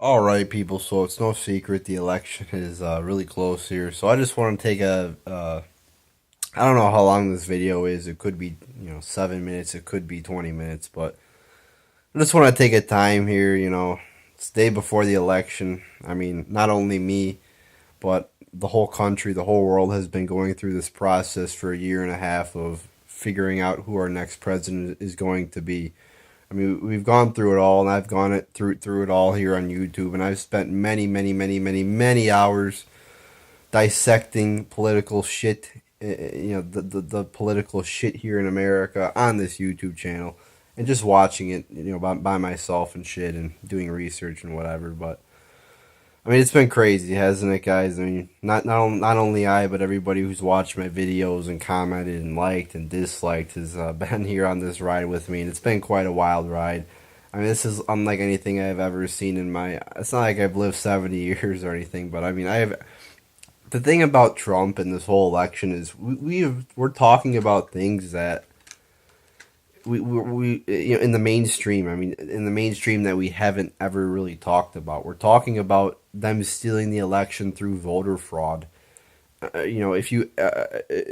All right, people. So it's no secret the election is really close here. So I just want to take I don't know how long this video is. It could be 7 minutes. It could be 20 minutes. But I just want to take a time here. It's the day before the election. I mean, not only me, but the whole country, the whole world has been going through this process for a year and a half of figuring out who our next president is going to be. I mean, we've gone through it all, and I've gone through it all here on YouTube, and I've spent many, many, many, many, many hours dissecting political shit. The political shit here in America on this YouTube channel, and just watching it, by myself and shit, and doing research and whatever. But I mean, it's been crazy, hasn't it, guys? I mean, not only I, but everybody who's watched my videos and commented and liked and disliked has been here on this ride with me, and it's been quite a wild ride. I mean, this is unlike anything I've ever seen in my. It's not like I've lived 70 years or anything, but I mean, I have. The thing about Trump and this whole election is we're talking about things that in the mainstream. I mean, in the mainstream that we haven't ever really talked about. We're talking about them stealing the election through voter fraud. If you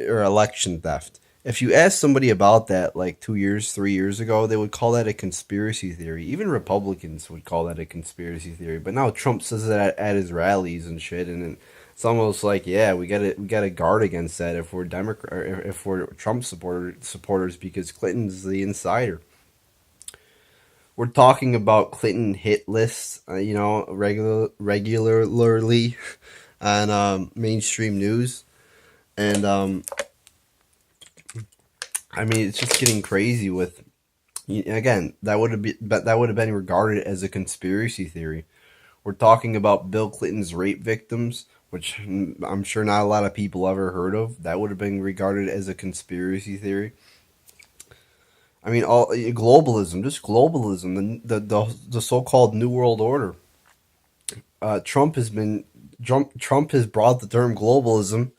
or election theft. If you ask somebody about that like 2 years, 3 years ago, they would call that a conspiracy theory. Even Republicans would call that a conspiracy theory. But now Trump says that at his rallies and shit, and it's almost like, yeah, we got to guard against that if we're Democrat, or if we're Trump supporters, because Clinton's the insider. We're talking about Clinton hit lists, regularly on mainstream news, and I mean, it's just getting crazy with. Again, that would have been regarded as a conspiracy theory. We're talking about Bill Clinton's rape victims, which I'm sure not a lot of people ever heard of. That would have been regarded as a conspiracy theory. I mean, all globalism, just globalism, the so-called New World Order. Trump has been Trump has brought the term globalism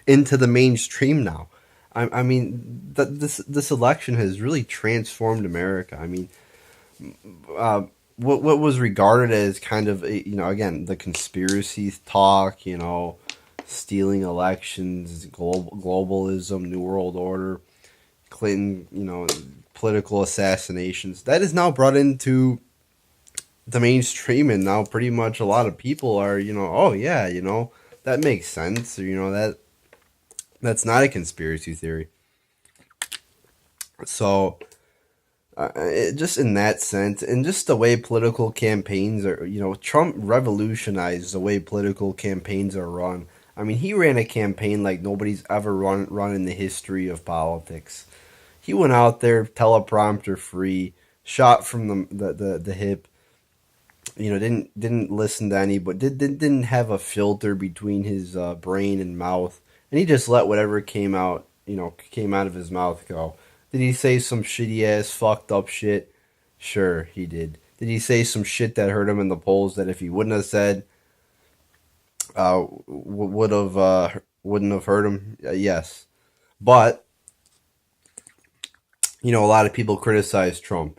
into the mainstream now. I mean, this election has really transformed America. I mean, what was regarded as kind of again, the conspiracy talk, stealing elections, globalism, New World Order, Clinton, political assassinations, that is now brought into the mainstream, and now pretty much a lot of people are, oh yeah, that makes sense, or that's not a conspiracy theory. So just in that sense, and just the way political campaigns are, Trump revolutionized the way political campaigns are run. I mean, he ran a campaign like nobody's ever run in the history of politics. He went out there, teleprompter free, shot from the hip. Didn't listen to anybody. Didn't have a filter between his brain and mouth, and he just let whatever came out of his mouth go. Did he say some shitty ass fucked up shit? Sure, he did. Did he say some shit that hurt him in the polls that if he wouldn't have said, wouldn't have hurt him? Yes, but a lot of people criticize Trump.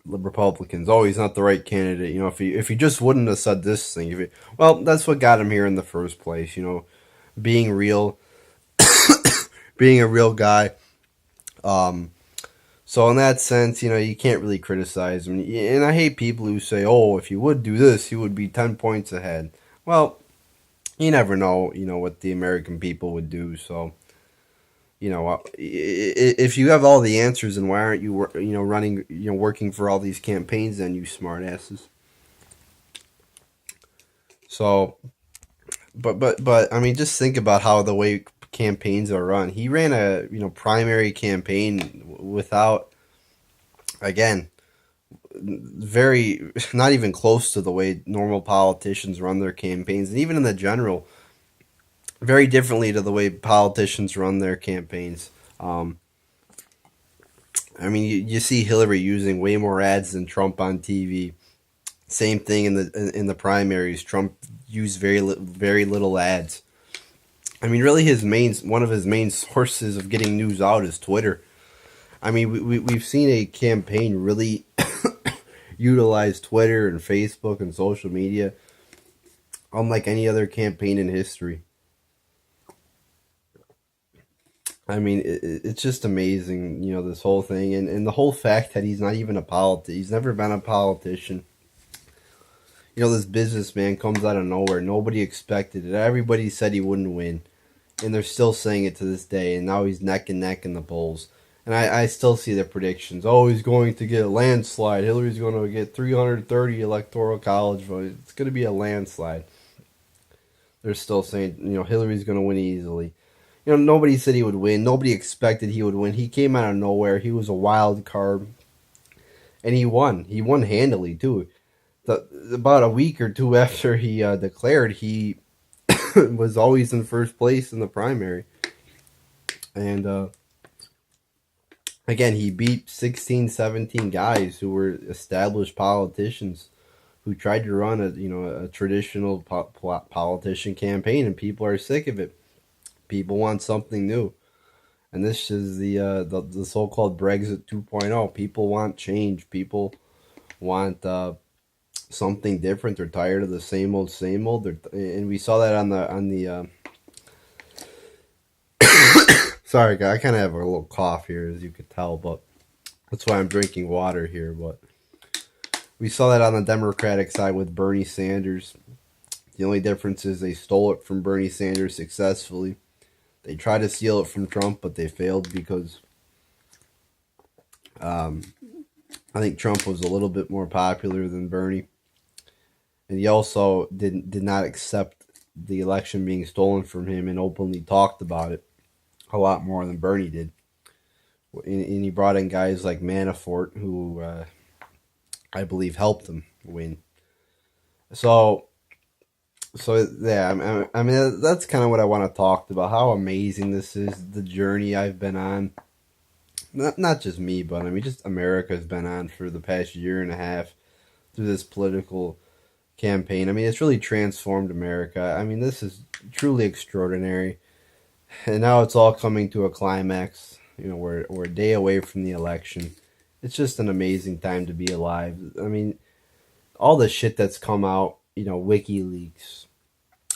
The Republicans. Oh, he's not the right candidate. If he just wouldn't have said this thing. Well, that's what got him here in the first place. Being real, being a real guy. So in that sense, you can't really criticize him. And I hate people who say, "Oh, if he would do this, he would be 10 points ahead." Well, you never know. What the American people would do. So if you have all the answers, then why aren't you running, working for all these campaigns? Then, you smart asses. So, but I mean, just think about how the way campaigns are run. He ran a primary campaign without, again, very not even close to the way normal politicians run their campaigns, and even in the general, very differently to the way politicians run their campaigns. I mean, you see Hillary using way more ads than Trump on TV. Same thing in the primaries. Trump used very little ads. I mean, really, one of his main sources of getting news out is Twitter. I mean, we've seen a campaign really utilized Twitter and Facebook and social media unlike any other campaign in history. I mean, it's just amazing, this whole thing, and the whole fact that he's not even a politician. He's never been a politician. This businessman comes out of nowhere. Nobody expected it. Everybody said he wouldn't win, and they're still saying it to this day. And now he's neck and neck in the polls. And I still see the predictions. Oh, he's going to get a landslide. Hillary's going to get 330 electoral college votes. It's going to be a landslide. They're still saying, Hillary's going to win easily. Nobody said he would win. Nobody expected he would win. He came out of nowhere. He was a wild card, and he won. He won handily too. About a week or two after he declared, he was always in first place in the primary, and again, he beat 16, 17 guys who were established politicians who tried to run a traditional politician campaign, and people are sick of it. People want something new, and this is the so-called Brexit 2.0. People want change. People want something different. They're tired of the same old, same old. And we saw that on the. Sorry, guy, I kind of have a little cough here, as you could tell, but that's why I'm drinking water here. But we saw that on the Democratic side with Bernie Sanders. The only difference is they stole it from Bernie Sanders successfully. They tried to steal it from Trump, but they failed because I think Trump was a little bit more popular than Bernie. And he also did not accept the election being stolen from him and openly talked about it a lot more than Bernie did. And he brought in guys like Manafort, who I believe helped him win. So yeah, I mean that's kind of what I want to talk about. How amazing this is, the journey I've been on. Not just me, but I mean just America's been on for the past year and a half through this political campaign. I mean, it's really transformed America. I mean, this is truly extraordinary. And now it's all coming to a climax. We're a day away from the election. It's just an amazing time to be alive. I mean, all the shit that's come out, WikiLeaks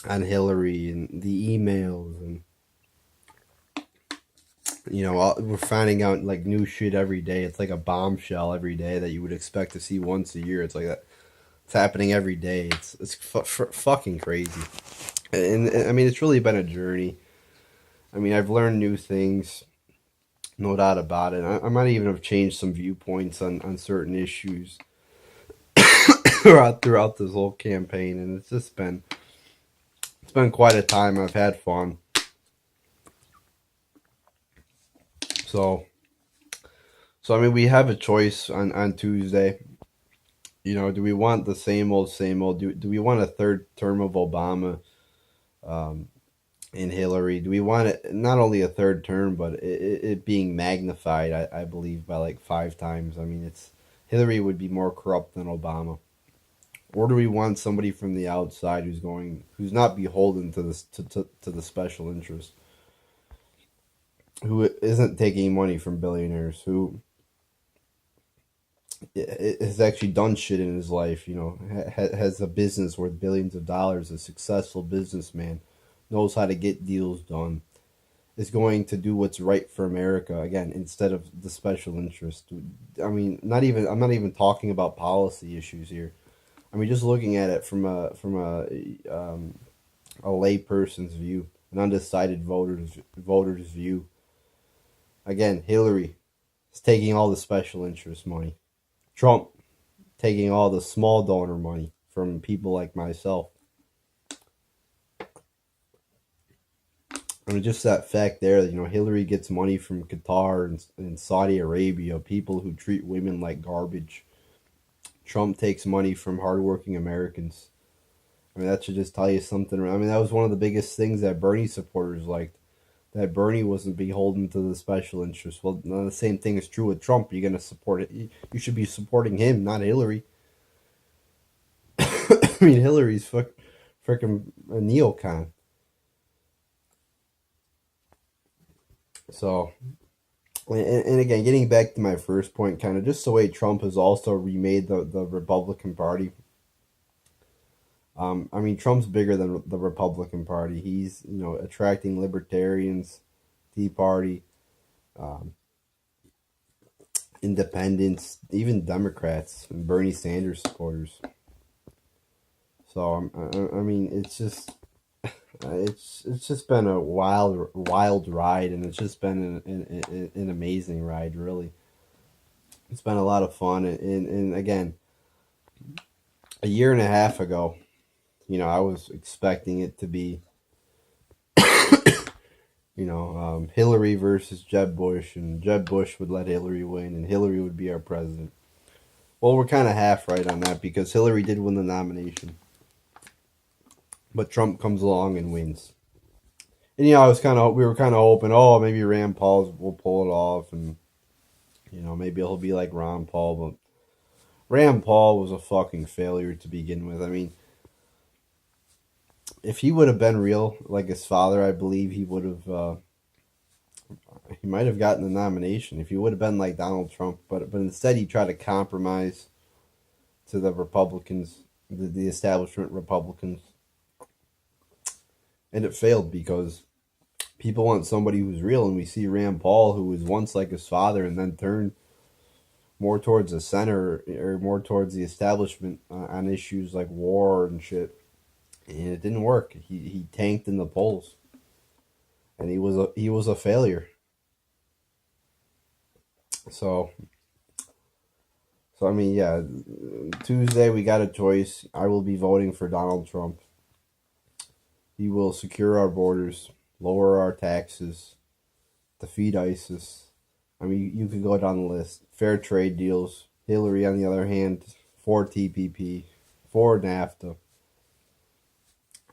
on Hillary and the emails and we're finding out like new shit every day. It's like a bombshell every day that you would expect to see once a year. It's like that. It's happening every day. It's fucking crazy. And I mean, it's really been a journey. I mean, I've learned new things, no doubt about it. I might even have changed some viewpoints on certain issues throughout this whole campaign, and it's been quite a time. I've had fun. So I mean, we have a choice on Tuesday. Do we want the same old, same old? Do we want a third term of Obama and Hillary? Do we want it not only a third term, but it being magnified? I believe by like 5 times. I mean, Hillary would be more corrupt than Obama. Or do we want somebody from the outside who's not beholden to this to the special interest, who isn't taking money from billionaires, who has actually done shit in his life, has a business worth billions of dollars, a successful businessman, knows how to get deals done, is going to do what's right for America again instead of the special interest. I mean, I'm not even talking about policy issues here. I mean, just looking at it from a layperson's view, an undecided voter's view. Again, Hillary is taking all the special interest money. Trump taking all the small donor money from people like myself. I mean, just that fact there, Hillary gets money from Qatar and Saudi Arabia, people who treat women like garbage. Trump takes money from hardworking Americans. I mean, that should just tell you something. I mean, that was one of the biggest things that Bernie supporters liked. That Bernie wasn't beholden to the special interest. Well, the same thing is true with Trump. You're going to support it. You should be supporting him, not Hillary. I mean, Hillary's freaking a neocon. So And again, getting back to my first point, kind of just the way Trump has also remade the Republican Party. I mean, Trump's bigger than the Republican Party. He's, attracting libertarians, Tea Party, um, independents, even Democrats and Bernie Sanders supporters. So I mean, it's just been a wild ride, and it's just been an amazing ride. Really, it's been a lot of fun. And again, a year and a half ago, I was expecting it to be, Hillary versus Jeb Bush, and Jeb Bush would let Hillary win, and Hillary would be our president. Well, we're kind of half right on that because Hillary did win the nomination, but Trump comes along and wins. And we were kind of hoping, oh, maybe Rand Paul will pull it off, and maybe he'll be like Ron Paul, but Rand Paul was a fucking failure to begin with. I mean, if he would have been real like his father, I believe he would have. He might have gotten the nomination if he would have been like Donald Trump, but instead he tried to compromise to the Republicans, the establishment Republicans, and it failed because people want somebody who's real, and we see Rand Paul, who was once like his father and then turned more towards the center or more towards the establishment on issues like war and shit, and it didn't work. He tanked in the polls, and he was a failure. So I mean, yeah, Tuesday we got a choice. I will be voting for Donald Trump. He will secure our borders, lower our taxes, defeat ISIS. I mean, you could go down the list. Fair trade deals. Hillary, on the other hand, for TPP, for NAFTA.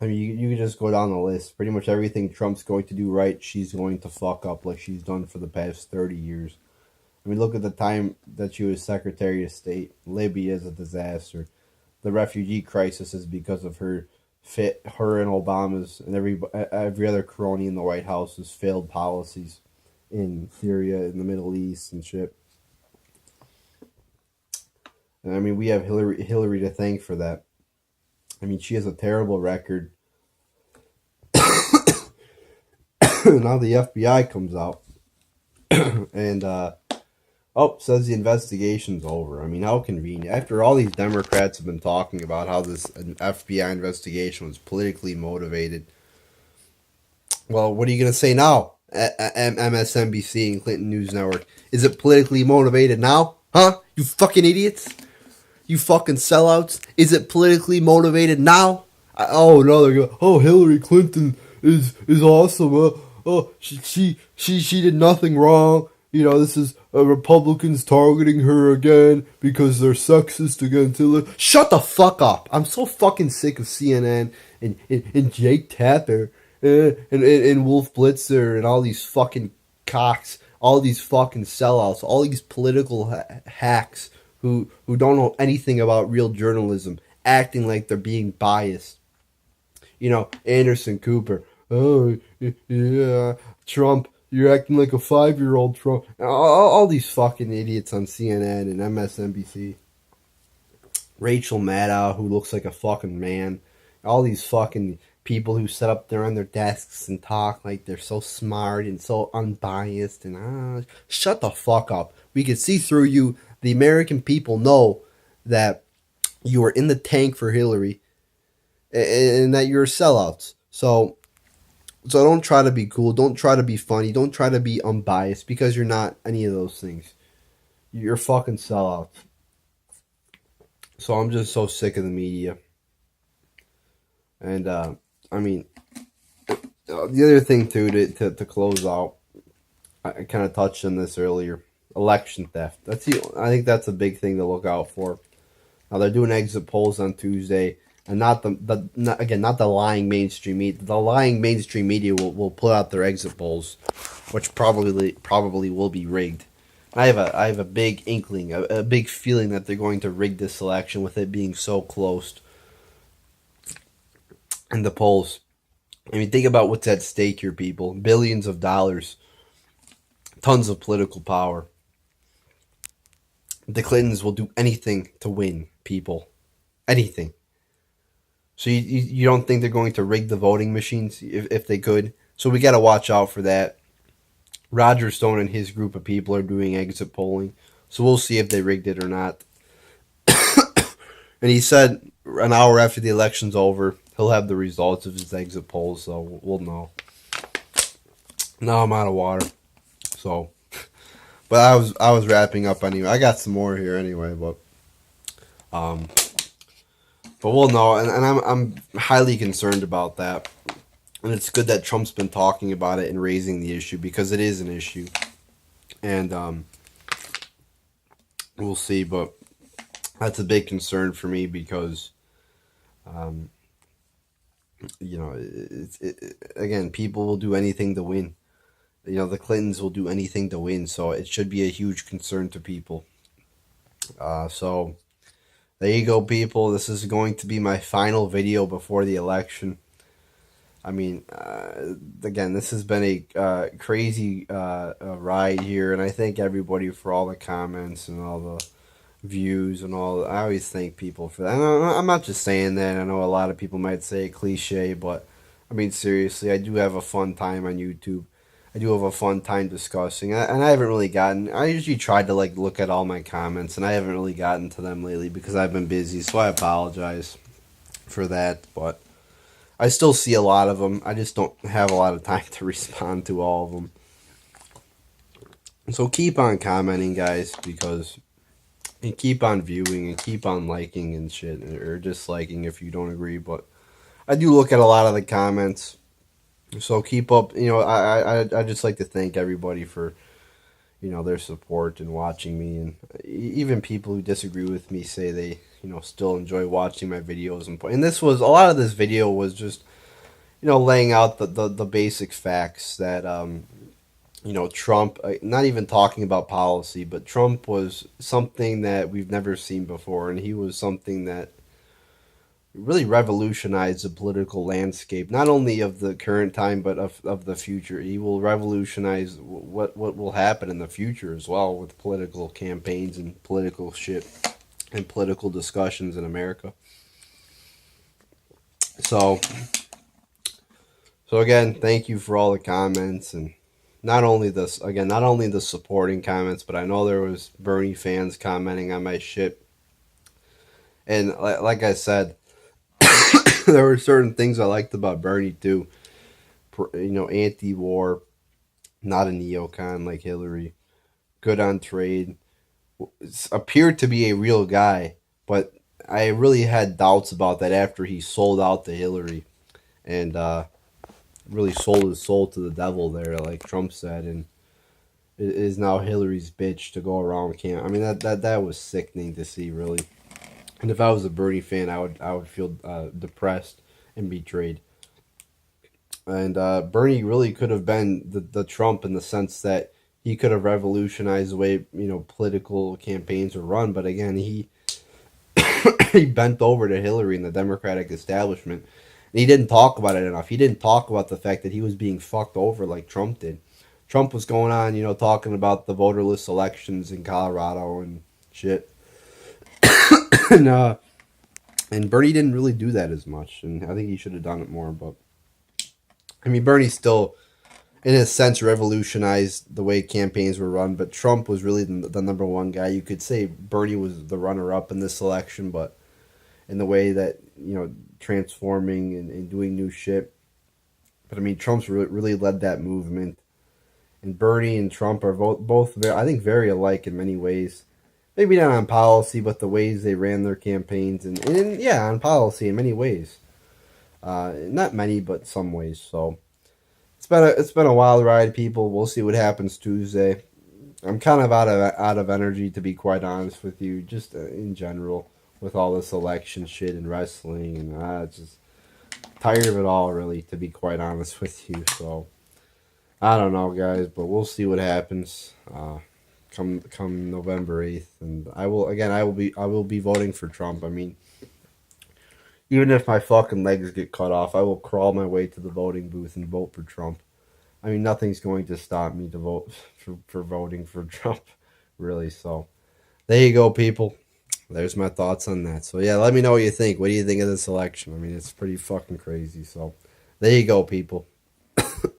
I mean, you could just go down the list. Pretty much everything Trump's going to do right, she's going to fuck up like she's done for the past 30 years. I mean, look at the time that she was Secretary of State. Libya is a disaster. The refugee crisis is because of her and Obama's and every other crony in the White House's failed policies in Syria, in the Middle East, and shit. And I mean, we have Hillary to thank for that. I mean, she has a terrible record. Now the FBI comes out and says the investigation's over. I mean, how convenient. After all these Democrats have been talking about how this FBI investigation was politically motivated. Well, what are you going to say now? MSNBC and Clinton News Network. Is it politically motivated now? Huh? You fucking idiots? You fucking sellouts? Is it politically motivated now? Oh no, they're going, oh, Hillary Clinton is awesome. She did nothing wrong. This is Republicans targeting her again because they're sexist against Hillary. Shut the fuck up. I'm so fucking sick of CNN and Jake Tapper and Wolf Blitzer and all these fucking cocks, all these fucking sellouts, all these political hacks who don't know anything about real journalism, acting like they're being biased. Anderson Cooper. Oh, yeah, Trump. You're acting like a 5-year-old Trump. All these fucking idiots on CNN and MSNBC. Rachel Maddow, who looks like a fucking man. All these fucking people who sit up there on their desks and talk like they're so smart and so unbiased. And shut the fuck up. We can see through you. The American people know that you are in the tank for Hillary and that you're sellouts. So don't try to be cool. Don't try to be funny. Don't try to be unbiased because you're not any of those things. You're fucking sellouts. So I'm just so sick of the media. And I mean, the other thing too to close out, I kind of touched on this earlier. Election theft. I think that's a big thing to look out for. Now they're doing exit polls on Tuesday. And not the lying mainstream media. The lying mainstream media will put out their exit polls, which probably will be rigged. I have a big inkling, a big feeling that they're going to rig this election with it being so close in the polls. I mean, think about what's at stake here, people. Billions of dollars tons of political power. The Clintons will do anything to win, people. Anything. So you don't think they're going to rig the voting machines if they could? So we got to watch out for that. Roger Stone and his group of people are doing exit polling. So we'll see if they rigged it or not. And he said an hour after the election's over, he'll have the results of his exit polls, so we'll know. Now I'm out of water. So, but I was wrapping up anyway. I got some more here anyway, but we'll know. And I'm highly concerned about that. And it's good that Trump's been talking about it and raising the issue, because it is an issue. And we'll see, but that's a big concern for me because, you know, again, people will do anything to win. You know, the Clintons will do anything to win, so it should be a huge concern to people. So there you go, people. This is going to be my final video before the election. I mean, again, this has been a crazy ride here, and I thank everybody for all the comments and all the views and all. I always thank people for that. And I'm not just saying that. I know a lot of people might say cliche, but I mean, seriously, I do have a fun time on YouTube. I do have a fun time discussing, and I haven't really gotten. I usually try to like look at all my comments, and I haven't really gotten to them lately because I've been busy. So I apologize for that, but I still see a lot of them. I just don't have a lot of time to respond to all of them. So keep on commenting, guys, because and keep on viewing and keep on liking and shit, or disliking if you don't agree. But I do look at a lot of the comments, so keep up. You know, I just like to thank everybody for, you know, their support and watching me, and even people who disagree with me say they, you know, still enjoy watching my videos. And this was a lot of this video was just, you know, laying out the basic facts that you know, Trump, not even talking about policy, but Trump was something that we've never seen before, and he was something that really revolutionized the political landscape, not only of the current time, but of the future. He will revolutionize what will happen in the future as well, with political campaigns and political shit and political discussions in America. So again, thank you for all the comments, and not only the supporting comments, but I know there was Bernie fans commenting on my shit. And like I said, there were certain things I liked about Bernie too. You know, anti-war, not a neocon like Hillary, good on trade, appeared to be a real guy, but I really had doubts about that after he sold out to Hillary and really sold his soul to the devil there, like Trump said, and it is now Hillary's bitch to go around camp. I mean, that was sickening to see, really. And if I was a Bernie fan, I would feel depressed and betrayed. And Bernie really could have been the Trump in the sense that he could have revolutionized the way, you know, political campaigns are run. But again, he he bent over to Hillary and the Democratic establishment. And he didn't talk about it enough. He didn't talk about the fact that he was being fucked over like Trump did. Trump was going on, you know, talking about the voterless elections in Colorado and shit. And Bernie didn't really do that as much, and I think he should have done it more. But I mean, Bernie still, in a sense, revolutionized the way campaigns were run. But Trump was really the number one guy. You could say Bernie was the runner-up in this election, but in the way that, you know, transforming and doing new shit. But I mean, Trump's really led that movement, and Bernie and Trump are both I think very alike in many ways. Maybe not on policy, but the ways they ran their campaigns, and yeah, on policy in many ways. Not many, but some ways. So it's been a wild ride, people. We'll see what happens Tuesday. I'm kind of out of energy, to be quite honest with you, just in general, with all this election shit and wrestling, and just tired of it all, really, to be quite honest with you. So I don't know, guys, but we'll see what happens. Come November 8th, and I will be voting for Trump. I mean, even if my fucking legs get cut off, I will crawl my way to the voting booth and vote for Trump. I mean, nothing's going to stop me to vote for voting for Trump, really. So there you go, people. There's my thoughts on that. So yeah, let me know what you think. What do you think of this election? I mean, it's pretty fucking crazy. So there you go, people.